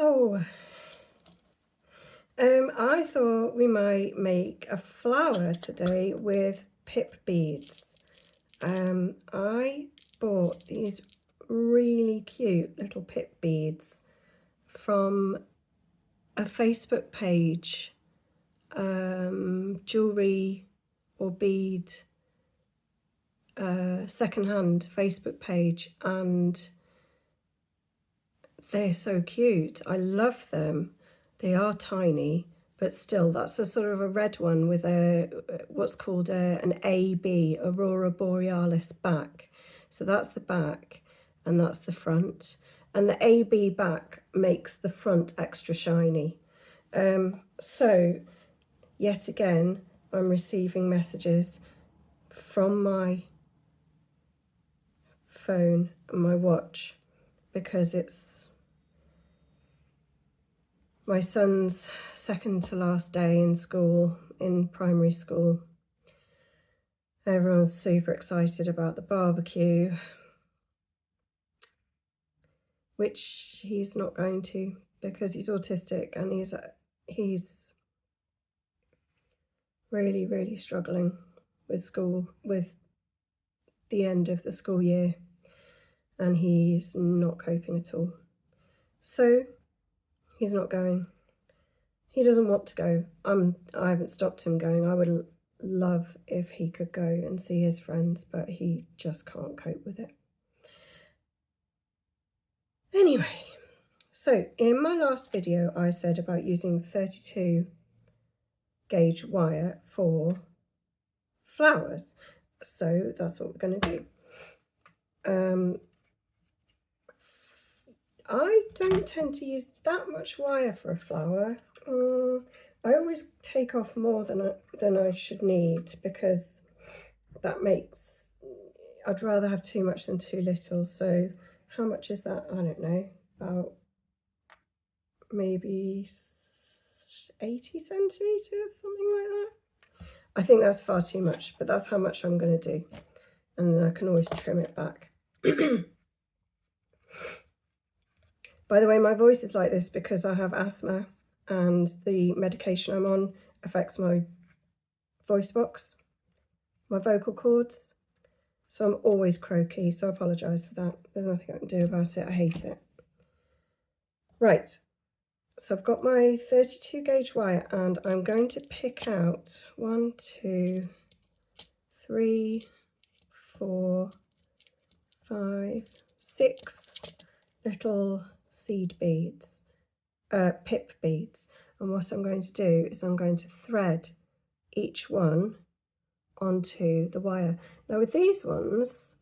Hello. I thought we might make a flower today with pip beads. I bought these really cute little pip beads from a Facebook page, jewellery or bead secondhand Facebook page, and they're so cute. I love them. They are tiny, but still, that's a sort of a red one with a what's called an AB, Aurora Borealis back. So that's the back and that's the front. And the AB back makes the front extra shiny. So yet again, I'm receiving messages from my phone and my watch because it's my son's second to last day in school, in primary school. Everyone's super excited about the barbecue, which he's not going to because he's autistic and he's really, really struggling with school, with the end of the school year, and he's not coping at all. So he's not going. He doesn't want to go. I haven't stopped him going. I would love if he could go and see his friends, but he just can't cope with it. Anyway, so in my last video I said about using 32 gauge wire for flowers. So that's what we're going to do. I don't tend to use that much wire for a flower. I always take off more than I should need because that makes, I'd rather have too much than too little. So how much is that? I don't know, about maybe 80 centimetres, something like that. I think that's far too much, but that's how much I'm going to do. And then I can always trim it back. By the way, my voice is like this because I have asthma and the medication I'm on affects my voice box, my vocal cords. So I'm always croaky, so I apologise for that. There's nothing I can do about it. I hate it. Right, so I've got my 32 gauge wire and I'm going to pick out 1, 2, 3, 4, 5, 6 little seed beads, pip beads. And what I'm going to do is I'm going to thread each one onto the wire. Now with these ones,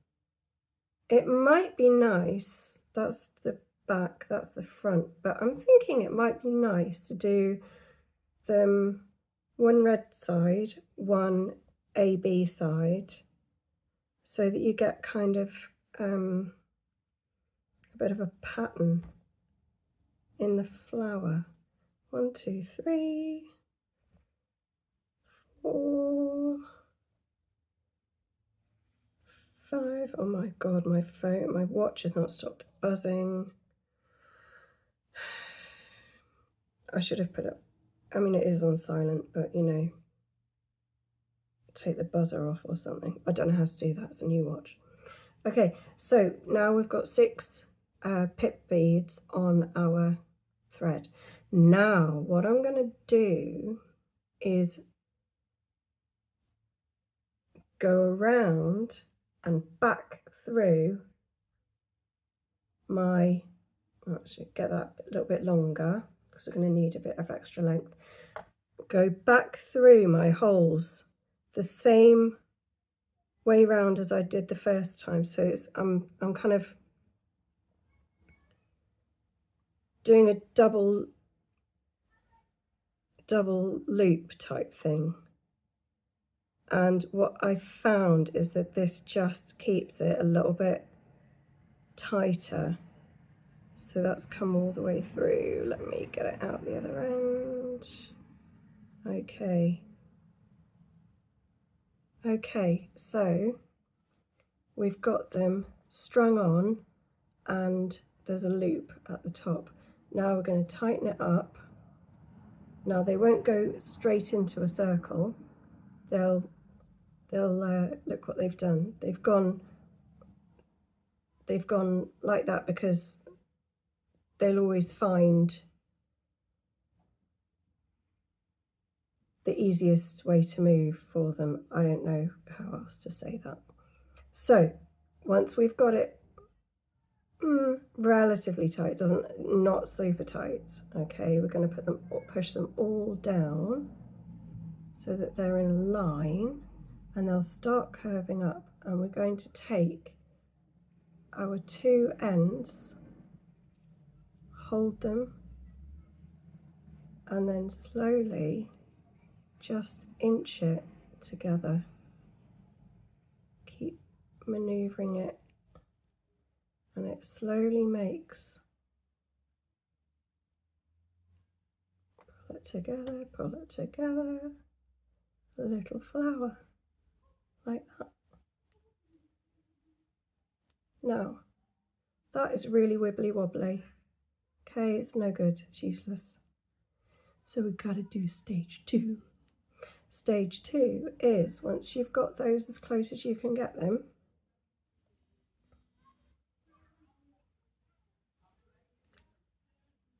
it might be nice, that's the back, that's the front, but I'm thinking it might be nice to do them one red side, one AB side, so that you get kind of a bit of a pattern in the flower. 1, 2, 3, 4, 5. Oh my God, my phone, my watch has not stopped buzzing. I should have put it, I mean, it is on silent, but you know, take the buzzer off or something. I don't know how to do that, it's a new watch. Okay, so now we've got 6 pip beads on our thread. Now what I'm going to do is go around and back through my, let's get that a little bit longer because we're going to need a bit of extra length. Go back through my holes the same way round as I did the first time. So it's, I'm kind of doing a double loop type thing. And what I found is that this just keeps it a little bit tighter. So that's come all the way through. Let me get it out the other end. Okay. Okay, so we've got them strung on and there's a loop at the top. Now we're going to tighten it up. Now they won't go straight into a circle. They'll look what they've done. They've gone like that because they'll always find the easiest way to move for them. I don't know how else to say that. So once we've got it relatively tight, not super tight, okay, we're going to push them all down so that they're in line, and they'll start curving up, and we're going to take our two ends, hold them, and then slowly just inch it together. Keep maneuvering it, and it slowly makes, pull it together, a little flower like that. Now, that is really wibbly wobbly. Okay, it's no good, it's useless. So we've got to do stage 2. Stage 2 is, once you've got those as close as you can get them,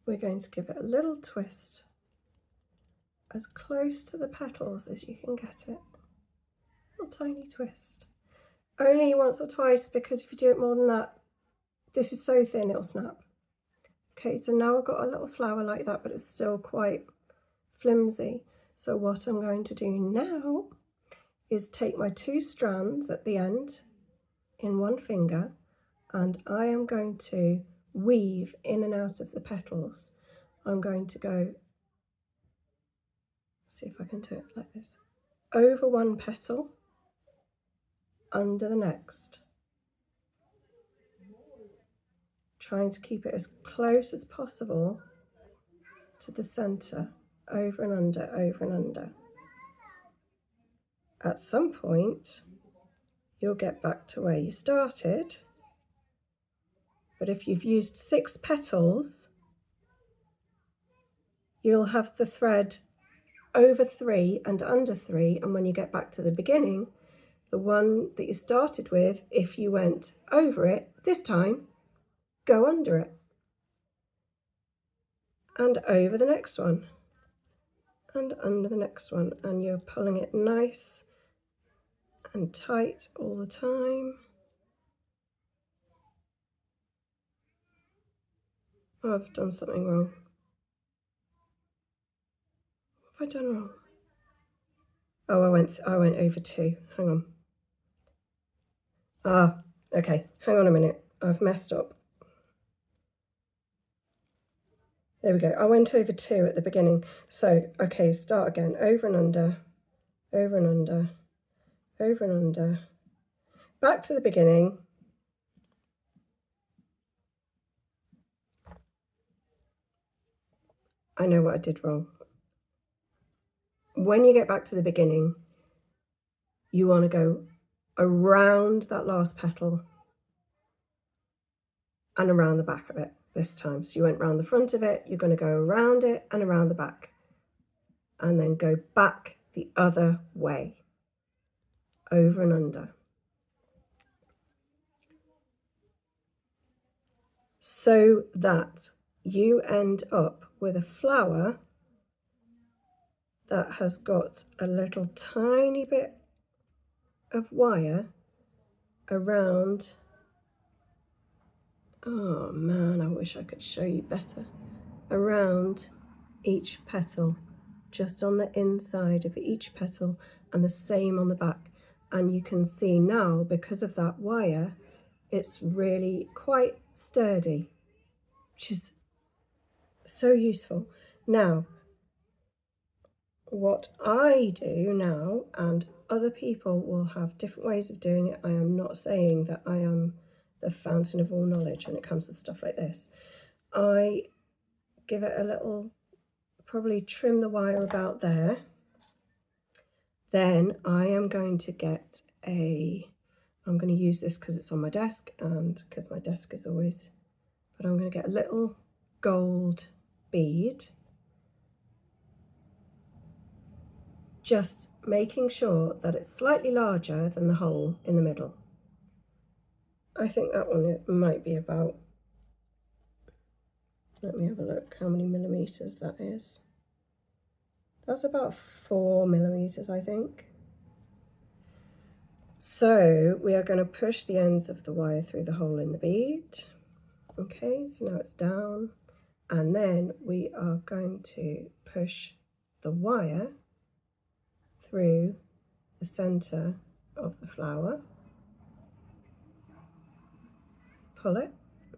we're going to give it a little twist, as close to the petals as you can get it. A little tiny twist. Only once or twice, because if you do it more than that, this is so thin it'll snap. Okay, so now I've got a little flower like that, but it's still quite flimsy. So what I'm going to do now is take my 2 strands at the end in one finger, and I am going to weave in and out of the petals. I'm going to go, see if I can do it like this, over one petal, under the next, trying to keep it as close as possible to the center, over and under, over and under. At some point, you'll get back to where you started, but if you've used 6 petals, you'll have the thread over 3 and under 3, and when you get back to the beginning, the one that you started with, if you went over it, this time, go under it, and over the next one, and under the next one, and you're pulling it nice and tight all the time. Oh, I've done something wrong. What have I done wrong? Oh, I went over 2. Hang on. Ah, okay. Hang on a minute. I've messed up. There we go. I went over 2 at the beginning. So, okay, start again. Over and under, over and under, over and under. Back to the beginning. I know what I did wrong. When you get back to the beginning, you want to go around that last petal and around the back of it this time. So you went around the front of it, you're going to go around it and around the back, and then go back the other way, over and under. So that you end up with a flower that has got a little tiny bit of wire around. Oh man, I wish I could show you better. Around each petal, just on the inside of each petal, and the same on the back. And you can see now, because of that wire, it's really quite sturdy, which is so useful. Now, what I do now, and other people will have different ways of doing it. I am not saying that I am the fountain of all knowledge when it comes to stuff like this. I give it a little, probably trim the wire about there. Then I am going to get I'm going to use this because it's on my desk and because my desk is always, but I'm going to get a little gold bead, just making sure that it's slightly larger than the hole in the middle. I think that one might be about, let me have a look how many millimeters that is. That's about 4 millimeters, I think. So we are going to push the ends of the wire through the hole in the bead. Okay, so now it's down, and then we are going to push the wire through the center of the flower. Pull it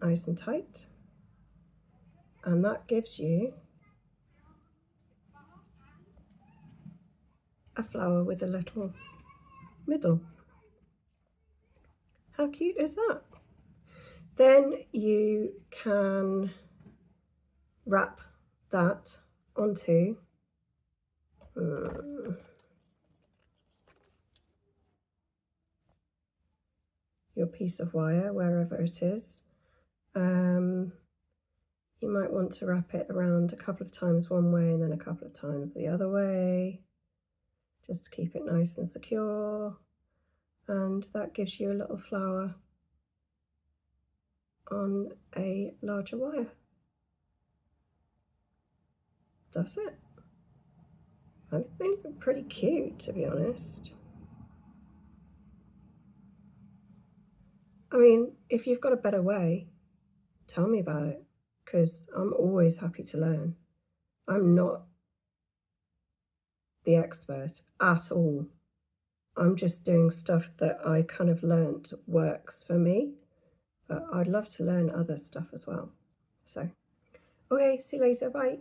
nice and tight, and that gives you a flower with a little middle. How cute is that? Then you can wrap that onto your piece of wire, wherever it is. You might want to wrap it around a couple of times one way and then a couple of times the other way, just to keep it nice and secure. And that gives you a little flower on a larger wire. That's it. I think they look pretty cute, to be honest. I mean, if you've got a better way, tell me about it, because I'm always happy to learn. I'm not the expert at all. I'm just doing stuff that I kind of learnt works for me, but I'd love to learn other stuff as well. So, okay, see you later, bye.